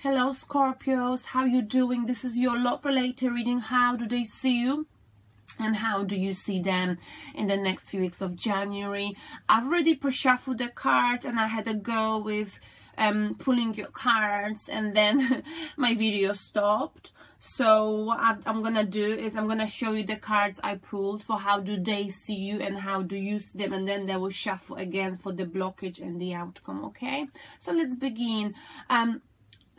Hello Scorpios, how you doing? This is your love related reading. How do they see you? And how do you see them in the next few weeks of January? I've already pre-shuffled the cards and I had a go with pulling your cards, and then my video stopped. So what I'm gonna do is I'm gonna show you the cards I pulled for how do they see you and how do you see them, and then they will shuffle again for the blockage and the outcome. Okay, so let's begin.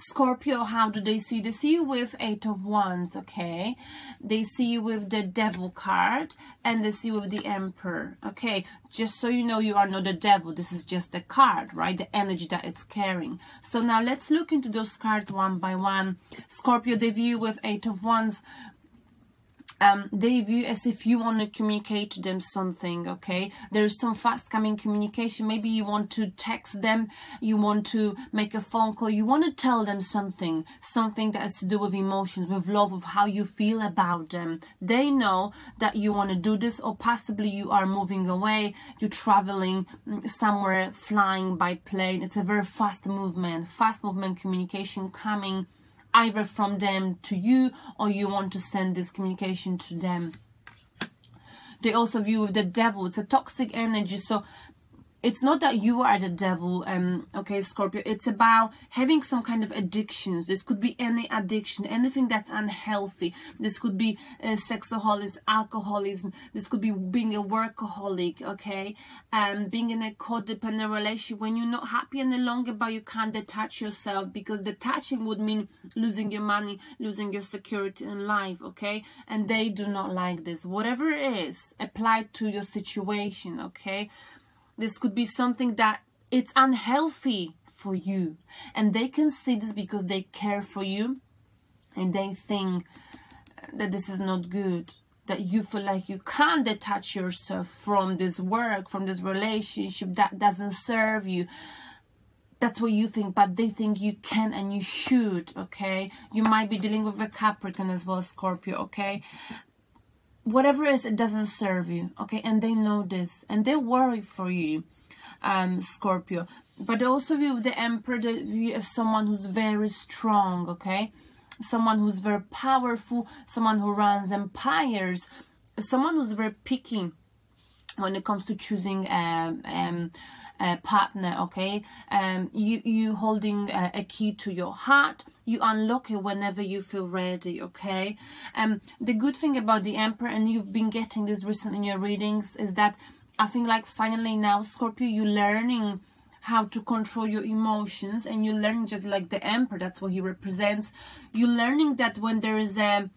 Scorpio, how do they see you? They see you with 8 of Wands, okay? They see you with the Devil card, and they see you with the Emperor, okay? Just so you know, you are not the devil. This is just the card, right? The energy that it's carrying. So now let's look into those cards one by one. Scorpio, they view you with 8 of Wands. They view as if you want to communicate to them something, okay? There's some fast coming communication. Maybe you want to text them, you want to make a phone call, you want to tell them something that has to do with emotions, with love, with how you feel about them. They know that you want to do this, or possibly you are moving away, you're traveling somewhere, flying by plane. It's a very fast movement communication coming either from them to you, or you want to send this communication to them. They also view with the Devil. It's a toxic energy, so it's not that you are the devil, okay, Scorpio. It's about having some kind of addictions. This could be any addiction, anything that's unhealthy. This could be sexaholism, alcoholism. This could be being a workaholic, okay? Being in a codependent relationship when you're not happy any longer, but you can't detach yourself, because detaching would mean losing your money, losing your security in life, okay? And they do not like this. Whatever it is, applied to your situation, okay? This could be something that it's unhealthy for you, and they can see this because they care for you, and they think that this is not good, that you feel like you can't detach yourself from this work, from this relationship that doesn't serve you. That's what you think, but they think you can and you should, okay? You might be dealing with a Capricorn as well, Scorpio, okay? Whatever it is, it doesn't serve you, okay? And they know this, and they worry for you, Scorpio. But they also view the Emperor, they view as someone who's very strong, okay? Someone who's very powerful, someone who runs empires, someone who's very picky when it comes to choosing a partner, okay? You holding a key to your heart. You unlock it whenever you feel ready, okay? The good thing about the Emperor, and you've been getting this recently in your readings, is that I think like finally now, Scorpio, you're learning how to control your emotions, and you're learning, just like the Emperor, that's what he represents. You're learning that when there is a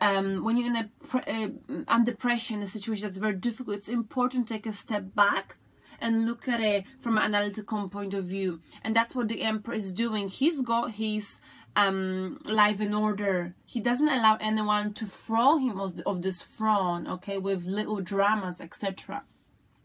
when you're in under pressure in a situation that's very difficult, it's important to take a step back and look at it from an analytical point of view. And that's what the Emperor is doing. He's got his life in order. He doesn't allow anyone to throw him off this throne, okay, with little dramas, etc.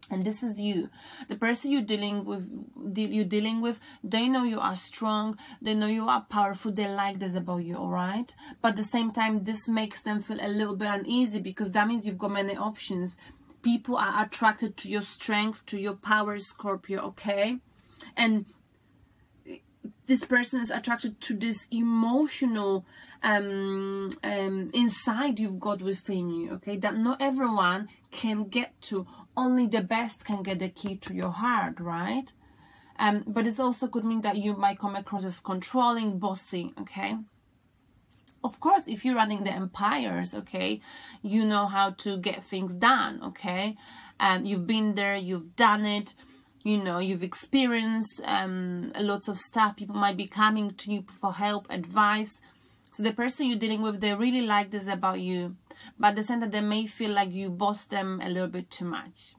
And this is you. The person you're dealing with, they know you are strong, they know you are powerful, they like this about you, all right? But at the same time, this makes them feel a little bit uneasy, because that means you've got many options. People are attracted to your strength, to your power, Scorpio, okay? And this person is attracted to this emotional inside you've got within you, okay? That not everyone can get to. Only the best can get the key to your heart, right? But it also could mean that you might come across as controlling, bossy, okay? Of course, if you're running the empires, okay, you know how to get things done, okay? You've been there, you've done it, you know, you've experienced lots of stuff. People might be coming to you for help, advice. So the person you're dealing with, they really like this about you. But at the same time, they may feel like you boss them a little bit too much.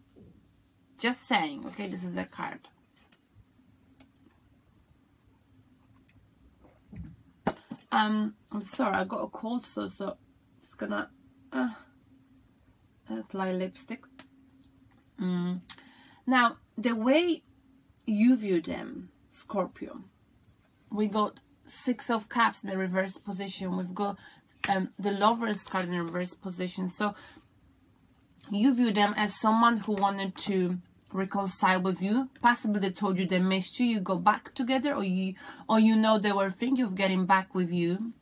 Just saying, okay? This is a card. I'm sorry, I got a cold, so just gonna apply lipstick. Now, the way you view them, Scorpio, we got 6 of Cups in the reverse position. We've got the Lovers card in the reverse position. So you view them as someone who wanted to reconcile with you. Possibly they told you they missed you, you go back together, or you know they were thinking of getting back with you.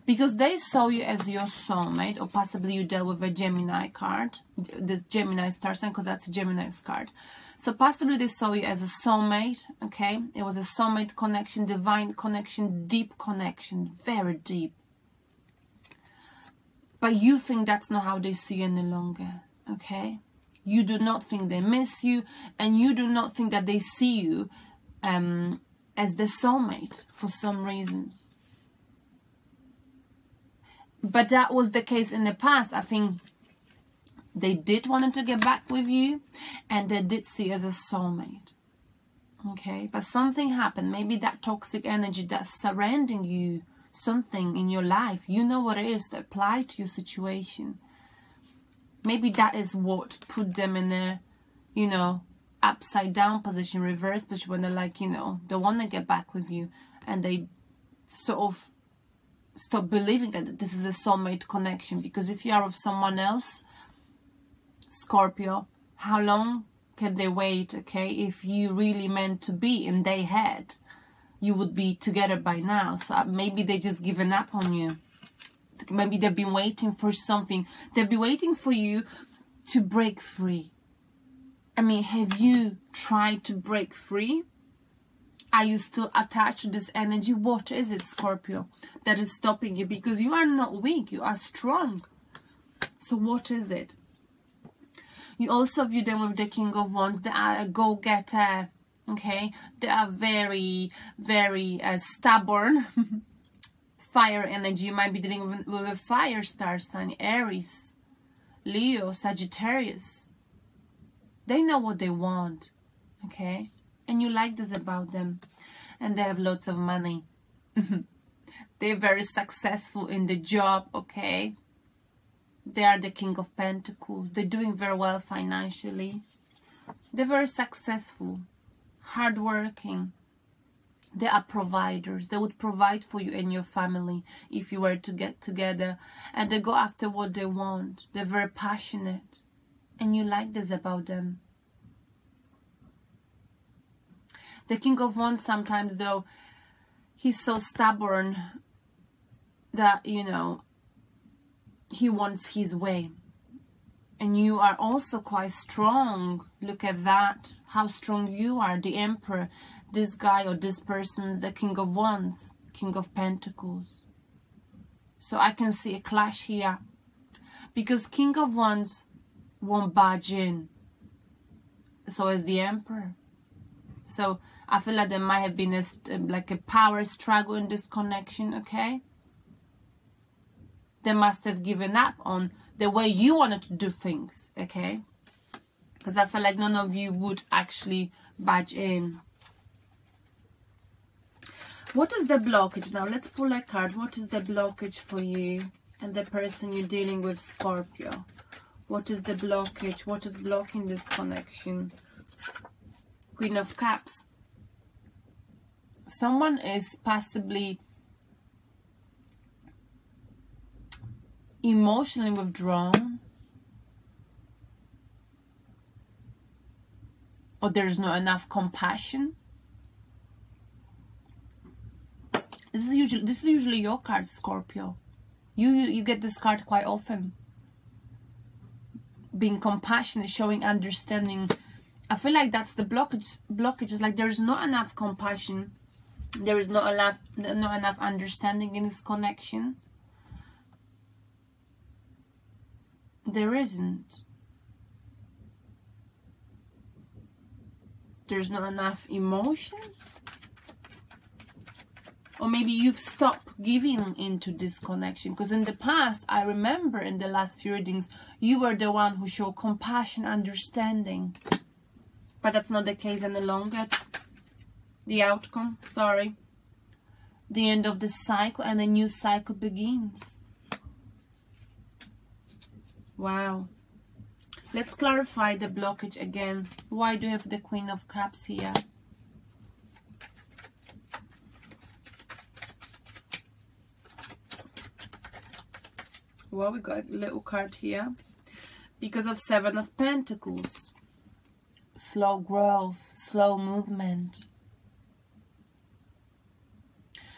Because they saw you as your soulmate, or possibly you dealt with a Gemini card, this Gemini star sign, because that's a Gemini's card. So possibly they saw you as a soulmate, okay? It was a soulmate connection, divine connection, deep connection, very deep. But you think that's not how they see you any longer, okay? You do not think they miss you, and you do not think that they see you as the soulmate for some reasons. But that was the case in the past. I think they did want to get back with you, and they did see you as a soulmate. Okay, but something happened. Maybe that toxic energy that's surrounding you, something in your life, you know what it is to apply to your situation. Maybe that is what put them in a, you know, upside down position, reverse position, when they're like, you know, they want to get back with you, and they sort of stop believing that this is a soulmate connection. Because if you are with someone else, Scorpio, how long can they wait? Okay, if you really meant to be in their head, you would be together by now. So maybe they just given up on you. Maybe they've been waiting for something. They'll be waiting for you to break free. I mean, have you tried to break free? Are you still attached to this energy? What is it, Scorpio, that is stopping you? Because you are not weak, you are strong. So what is it? You also view them with the King of Wands. They are a go-getter, okay? They are very, very stubborn. Fire energy. You might be dealing with a fire star sign, Aries, Leo, Sagittarius. They know what they want, okay? And you like this about them. And they have lots of money. They're very successful in the job, okay? They are the King of Pentacles. They're doing very well financially. They're very successful, hardworking. They are providers. They would provide for you and your family if you were to get together. And they go after what they want. They're very passionate. And you like this about them. The King of Wands sometimes, though, he's so stubborn that, you know, he wants his way. And you are also quite strong. Look at that, how strong you are. The Emperor, this guy or this person's the King of Wands, King of Pentacles. So I can see a clash here. Because King of Wands won't budge in. So is the Emperor. So I feel like there might have been like a power struggle in this connection, okay? They must have given up on the way you wanted to do things, okay? Because I feel like none of you would actually budge in. What is the blockage? Now let's pull a card. What is the blockage for you and the person you're dealing with, Scorpio? What is the blockage? What is blocking this connection? Queen of Cups. Someone is possibly emotionally withdrawn, or there's not enough compassion. This is usually your card, Scorpio. You get this card quite often. Being compassionate, showing understanding. I feel like that's the blockage. Blockage is like there's not enough compassion. There is not enough understanding in this connection. There isn't. There's not enough emotions. Or maybe you've stopped giving into this connection. Because in the past, I remember in the last few readings, you were the one who showed compassion, understanding. But that's not the case any longer. The outcome, sorry. The end of the cycle and a new cycle begins. Wow. Let's clarify the blockage again. Why do you have the Queen of Cups here? Well, we got a little card here. Because of Seven of Pentacles. slow growth, slow movement.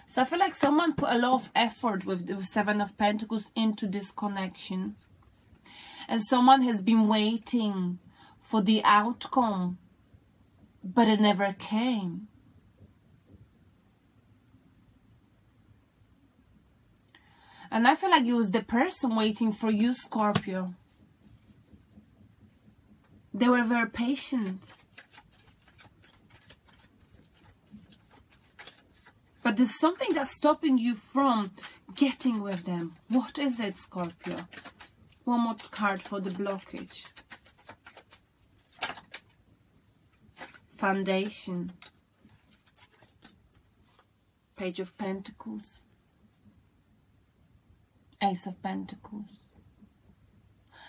So I feel like someone put a lot of effort with the Seven of Pentacles into this connection. And someone has been waiting for the outcome, but it never came. And I feel like it was the person waiting for you, Scorpio. They were very patient. But there's something that's stopping you from getting with them. What is it, Scorpio? One more card for the blockage. Foundation. Page of Pentacles. Ace of Pentacles.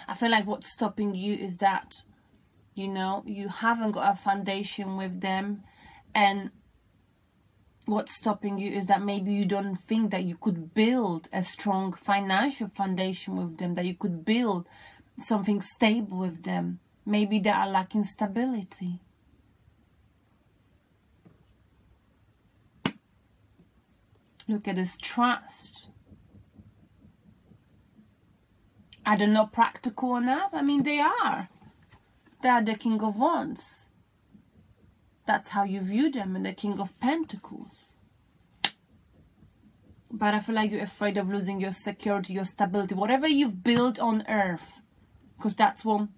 I feel like what's stopping you is that, you know, you haven't got a foundation with them, and what's stopping you is that maybe you don't think that you could build a strong financial foundation with them, that you could build something stable with them. Maybe they are lacking stability. Look at this trust. Are they not practical enough? I mean, they are. They are the King of Wands. That's how you view them, and the King of Pentacles. But I feel like you're afraid of losing your security, your stability, whatever you've built on earth. Because that's what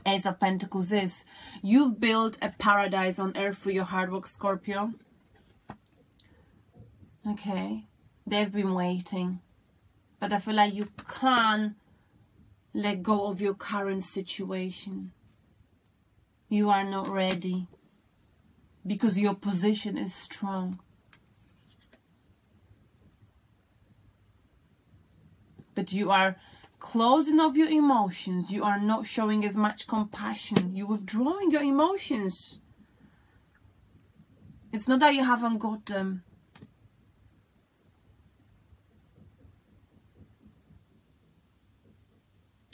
Ace of Pentacles is. You've built a paradise on earth through your hard work, Scorpio. Okay. They've been waiting. But I feel like you can't let go of your current situation. You are not ready. Because your position is strong. But you are closing off your emotions. You are not showing as much compassion. You're withdrawing your emotions. It's not that you haven't got them.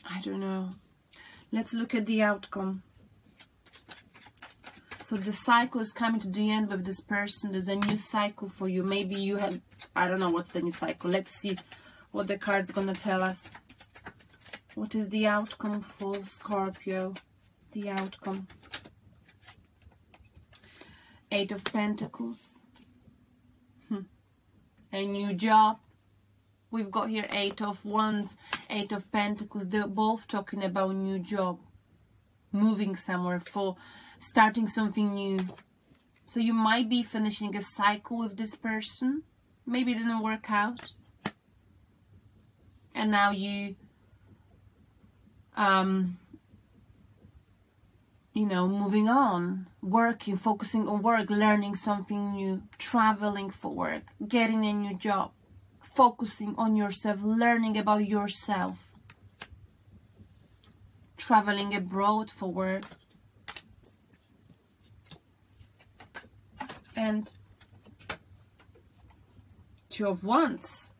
I don't know. Let's look at the outcome. So the cycle is coming to the end with this person. There's a new cycle for you. Maybe you have, I don't know what's the new cycle. Let's see what the card's gonna tell us. What is the outcome for Scorpio? The outcome. Eight of Pentacles. A new job. We've got here Eight of Wands, Eight of Pentacles. They're both talking about new job. Moving somewhere, for starting something new. So you might be finishing a cycle with this person. Maybe it didn't work out. And now you, you know, moving on, working, focusing on work, learning something new, traveling for work, getting a new job, focusing on yourself, learning about yourself, traveling abroad for work. And Two of Wands,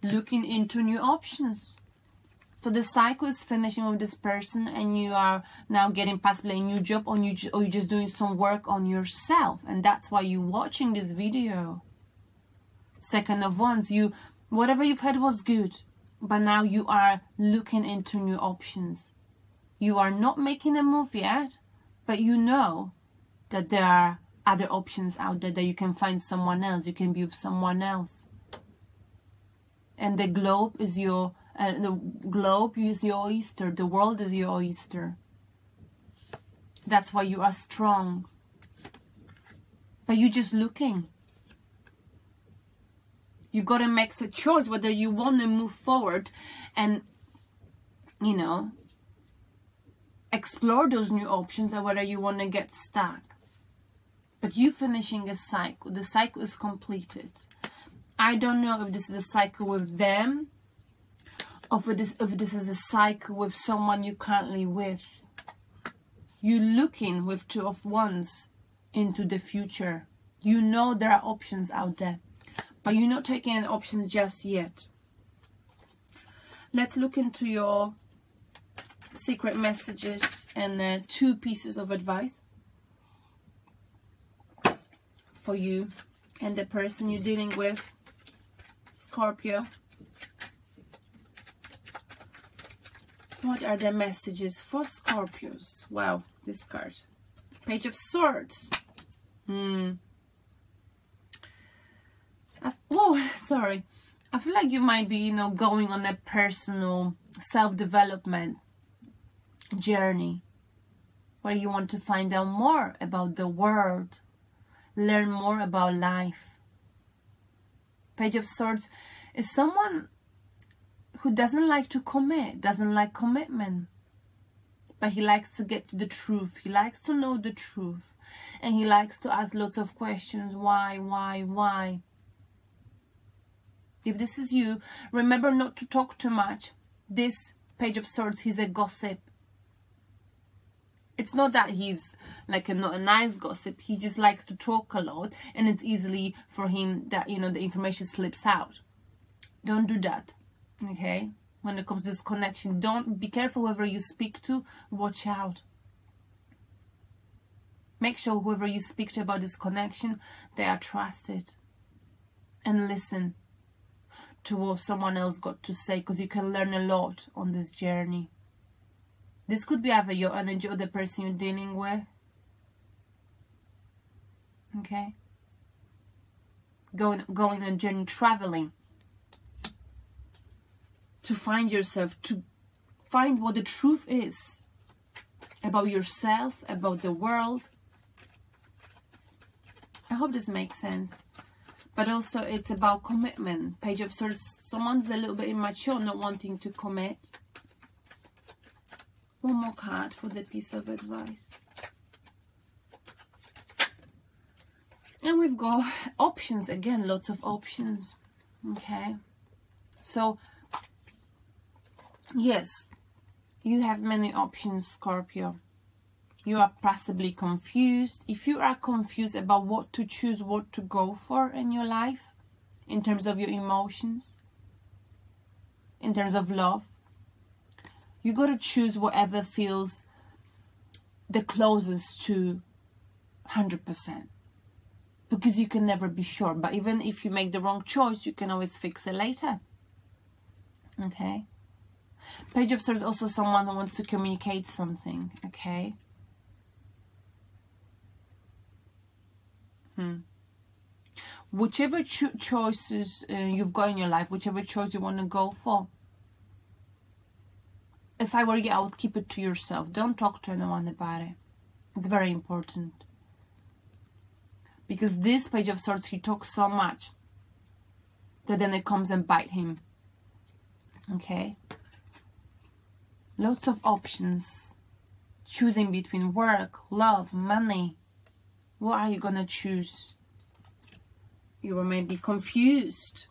looking into new options. So the cycle is finishing with this person, and you are now getting possibly a new job, or you're just doing some work on yourself, and that's why you're watching this video. Second of Wands, whatever you've had was good, but now you are looking into new options. You are not making a move yet, but you know that there are other options out there, that you can find someone else, you can be with someone else. And the globe is your oyster, the world is your oyster. That's why you are strong. But you're just looking. You gotta make a choice whether you want to move forward and, you know, explore those new options, or whether you want to get stuck. But you finishing a cycle. The cycle is completed. I don't know if this is a cycle with them, or if this is a cycle with someone you're currently with. You're looking with Two of Wands into the future. You know there are options out there, but you're not taking any options just yet. Let's look into your secret messages and 2 pieces of advice. for you and the person you're dealing with, Scorpio. What are the messages for Scorpios? Wow, this card. Page of Swords. Oh, sorry. I feel like you might be, you know, going on a personal self-development journey where you want to find out more about the world, learn more about life. Page of Swords is someone who doesn't like to commit, doesn't like commitment, but he likes to get to the truth. He likes to know the truth, and he likes to ask lots of questions. Why? If this is you, remember not to talk too much. This Page of Swords, he's a gossip. It's not that he's like not a nice gossip. He just likes to talk a lot, and it's easily for him that, you know, the information slips out. Don't do that, okay? When it comes to this connection, don't be careful whoever you speak to. Watch out. Make sure whoever you speak to about this connection, they are trusted, and listen to what someone else got to say, because you can learn a lot on this journey. This could be either your energy or the person you're dealing with. Okay? Going on a journey, traveling to find yourself, to find what the truth is about yourself, about the world. I hope this makes sense. But also it's about commitment. Page of Swords, someone's a little bit immature, not wanting to commit. One more card for the piece of advice. And we've got options again, lots of options. Okay. So, yes, you have many options, Scorpio. You are possibly confused. If you are confused about what to choose, what to go for in your life, in terms of your emotions, in terms of love, you got to choose whatever feels the closest to 100%. Because you can never be sure. But even if you make the wrong choice, you can always fix it later. Okay? Page of Swords, also someone who wants to communicate something. Okay? Whichever choices you've got in your life, whichever choice you want to go for, if I were you, I would keep it to yourself. Don't talk to anyone about it. It's very important. Because this Page of Swords, he talks so much that then it comes and bite him. Okay? Lots of options. Choosing between work, love, money. What are you going to choose? You were maybe confused.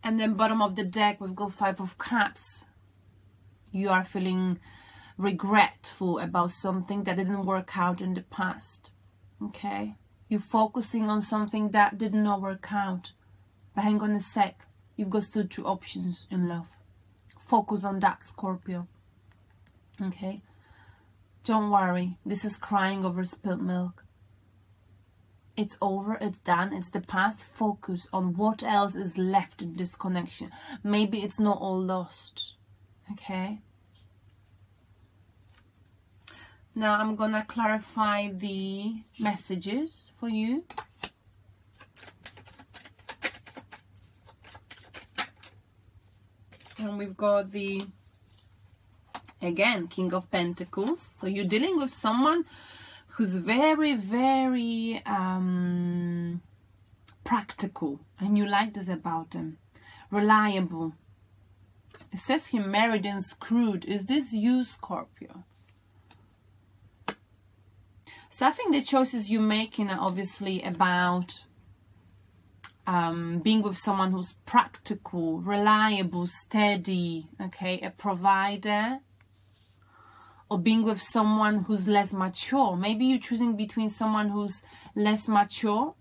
And then bottom of the deck, we've got 5 of Cups. You are feeling regretful about something that didn't work out in the past. Okay? You're focusing on something that did not work out. But hang on a sec. You've got still 2 options in love. Focus on that, Scorpio. Okay? Don't worry. This is crying over spilled milk. It's over, it's done, it's the past. Focus on what else is left in this connection. Maybe it's not all lost. Okay? Now I'm gonna clarify the messages for you. And we've got the, again, King of Pentacles. So you're dealing with someone who's very, very practical, and you like this about him. Reliable. It says he married and screwed. Is this you, Scorpio? So I think the choices you're making are obviously about being with someone who's practical, reliable, steady, okay, a provider. or being with someone who's less mature. Maybe you're choosing between someone who's less mature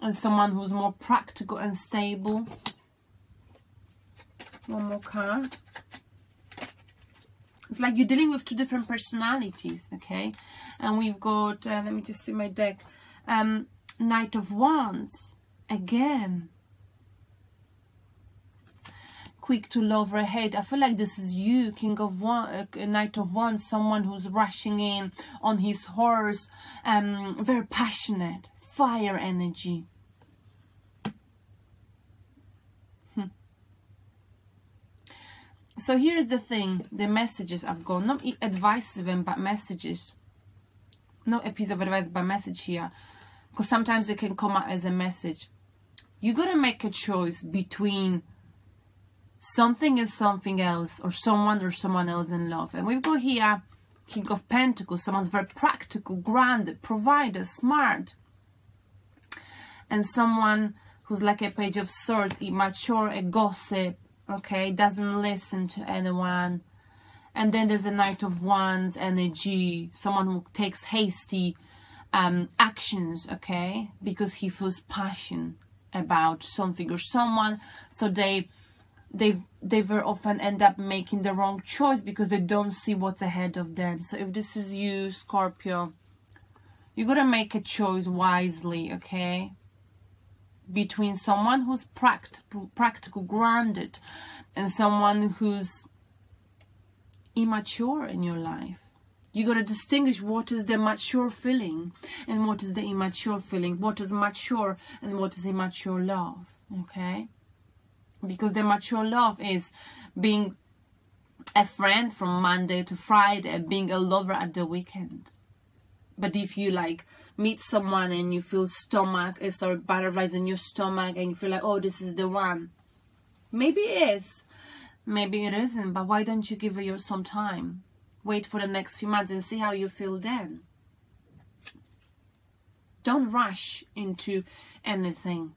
and someone who's more practical and stable. One more card. It's like you're dealing with two different personalities, okay? And we've got, let me just see my deck, Knight of Wands, again. Quick to love or hate. I feel like this is you, King of Wands, Knight of Wands, someone who's rushing in on his horse, very passionate, fire energy. So here's the thing, the messages I've got, not advice even, but messages. No piece of advice, but message here. Because sometimes it can come out as a message. You gotta make a choice between something and something else, or someone else in love. And we've got here King of Pentacles, someone's very practical, grounded, provider, smart. And someone who's like a Page of Swords, immature, a gossip, okay, doesn't listen to anyone. And then there's a Knight of Wands energy, someone who takes hasty actions, okay, because he feels passion about something or someone. So they very often end up making the wrong choice because they don't see what's ahead of them. So if this is you, Scorpio, you gotta make a choice wisely, okay, between someone who's practical, grounded, and someone who's immature in your life. You got to distinguish what is the mature feeling and what is the immature feeling, what is mature and what is immature love, okay? Because the mature love is being a friend from Monday to Friday and being a lover at the weekend. But if you like meet someone and you feel butterflies in your stomach and you feel like, oh, this is the one, maybe it is, maybe it isn't, but why don't you give it some time? Wait for the next few months and see how you feel then. Don't rush into anything,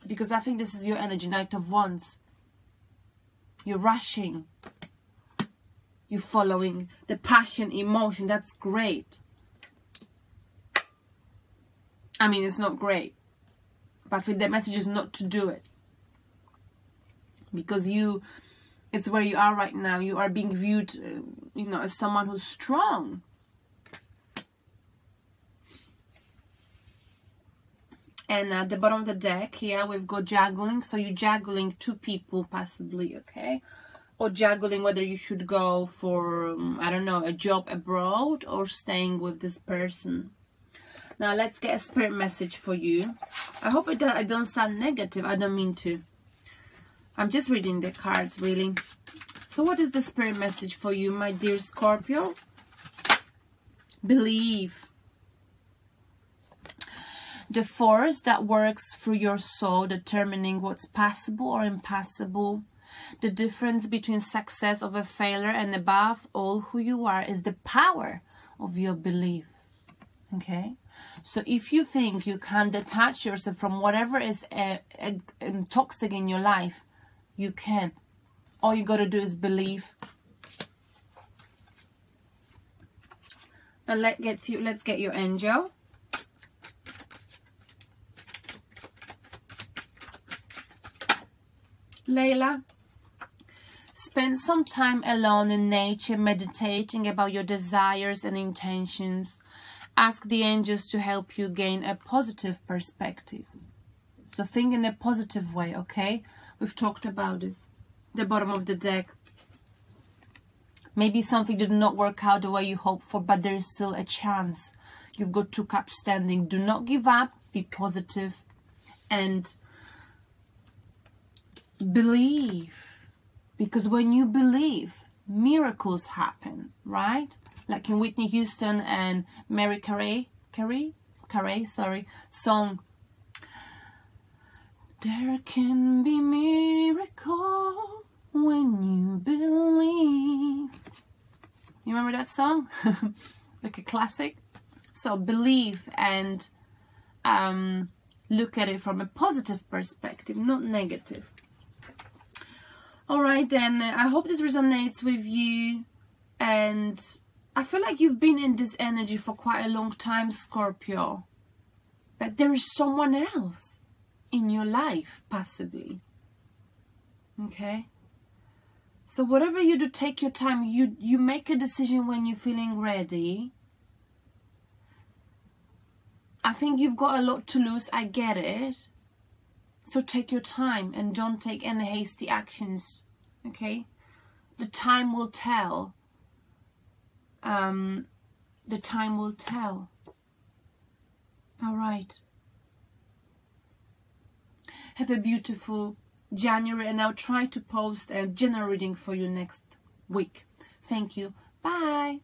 because I think this is your energy, Knight of Wands. You're rushing, you're following the passion, emotion. That's great. I mean, it's not great, but I think the message is not to do it, because it's where you are right now. You are being viewed, you know, as someone who's strong. And at the bottom of the deck here, we've got juggling. So you're juggling two people, possibly, okay? Or juggling whether you should go for, I don't know, a job abroad or staying with this person. Now, let's get a spirit message for you. I hope I don't sound negative. I don't mean to. I'm just reading the cards, really. So what is the spirit message for you, my dear Scorpio? Believe. The force that works through your soul, determining what's possible or impossible. The difference between success of a failure and above all who you are is the power of your belief. Okay? So if you think you can detach yourself from whatever is toxic in your life, you can. All you got to do is believe. And let's get your angel. Layla, spend some time alone in nature, meditating about your desires and intentions. Ask the angels to help you gain a positive perspective. So think in a positive way, okay? We've talked about this. The bottom of the deck. Maybe something did not work out the way you hoped for, but there is still a chance. You've got 2 cups standing. Do not give up. Be positive and believe. Because when you believe, miracles happen, right? Like in Whitney Houston and Mary Carey song. There can be miracle when you believe. You remember that song? Like a classic. So believe and look at it from a positive perspective, not negative. Alright then, I hope this resonates with you. And I feel like you've been in this energy for quite a long time, Scorpio. Like there is someone else in your life, possibly. Okay? So whatever you do, take your time. You make a decision when you're feeling ready. I think you've got a lot to lose. I get it. So take your time and don't take any hasty actions. Okay? The time will tell. The time will tell. All right. Have a beautiful January, and I'll try to post a general reading for you next week. Thank you. Bye.